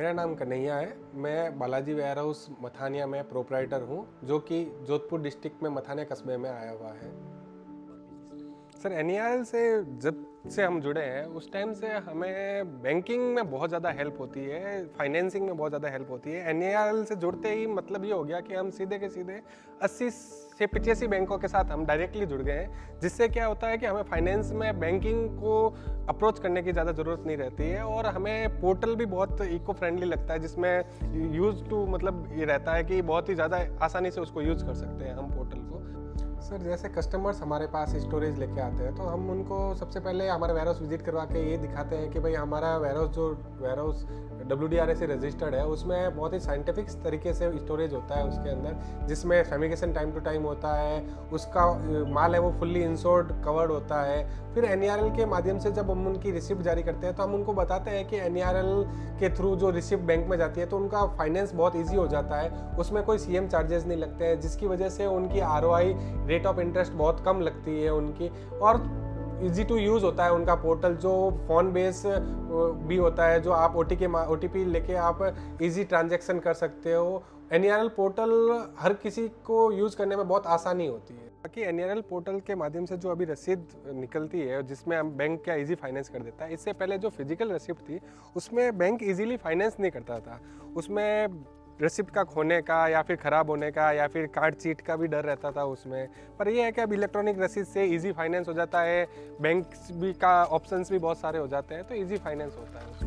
मेरा नाम कन्हैया है। मैं बालाजी वेयर हाउस मथानिया में प्रोप्राइटर हूँ, जो कि जोधपुर डिस्ट्रिक्ट में मथानिया कस्बे में आया हुआ है। सर एनईआरएल से जब से हम जुड़े हैं उस टाइम से हमें बैंकिंग में बहुत ज़्यादा हेल्प होती है, फाइनेंसिंग में बहुत ज़्यादा हेल्प होती है। एनईआरएल से जुड़ते ही मतलब ये हो गया कि हम सीधे के सीधे 80 से 85 बैंकों के साथ हम डायरेक्टली जुड़ गए हैं, जिससे क्या होता है कि हमें फाइनेंस में बैंकिंग को अप्रोच करने की ज़्यादा ज़रूरत नहीं रहती है। और हमें पोर्टल भी बहुत इको फ्रेंडली लगता है, जिसमें यूज़ टू मतलब ये रहता है कि बहुत ही ज़्यादा आसानी से उसको यूज़ कर सकते हैं हम पोर्टल को। सर जैसे कस्टमर्स हमारे पास स्टोरेज लेके आते हैं तो हम उनको सबसे पहले हमारा वेयर हाउस विजिट करवा के ये दिखाते हैं कि भाई हमारा वेयर हाउस WDRA से रजिस्टर्ड है, उसमें बहुत ही साइंटिफिक तरीके से स्टोरेज होता है उसके अंदर, जिसमें फेमिगेशन टाइम टू टाइम होता है, उसका माल है वो फुल्ली इंश्योर्ड कवर्ड होता है। फिर एनईआरएल के माध्यम से जब हम उनकी रिसिप्ट जारी करते हैं तो हम उनको बताते हैं कि एनईआरएल के थ्रू जो रिसिप्ट बैंक में जाती है तो उनका फाइनेंस बहुत ईजी हो जाता है, उसमें कोई CM चार्जेस नहीं लगते हैं, जिसकी वजह से उनकी ROI रेट ऑफ इंटरेस्ट बहुत कम लगती है उनकी। और इजी टू यूज़ होता है उनका पोर्टल, जो फ़ोन बेस भी होता है, जो आप OTP लेके आप इजी ट्रांजैक्शन कर सकते हो। एनईआरएल पोर्टल हर किसी को यूज़ करने में बहुत आसानी होती है। बाकी एनईआरएल पोर्टल के माध्यम से जो अभी रसीद निकलती है जिसमें हम बैंक क्या इजी फाइनेंस कर देता है, इससे पहले जो फिजिकल रसीद थी उसमें बैंक इजीली फाइनेंस नहीं करता था। उसमें रिसिप्ट का खोने का या फिर ख़राब होने का या फिर कार्ड चीट का भी डर रहता था उसमें। पर यह है कि अब इलेक्ट्रॉनिक रसीद से इजी फाइनेंस हो जाता है, बैंक भी का ऑप्शंस भी बहुत सारे हो जाते हैं, तो इजी फाइनेंस होता है उसमें।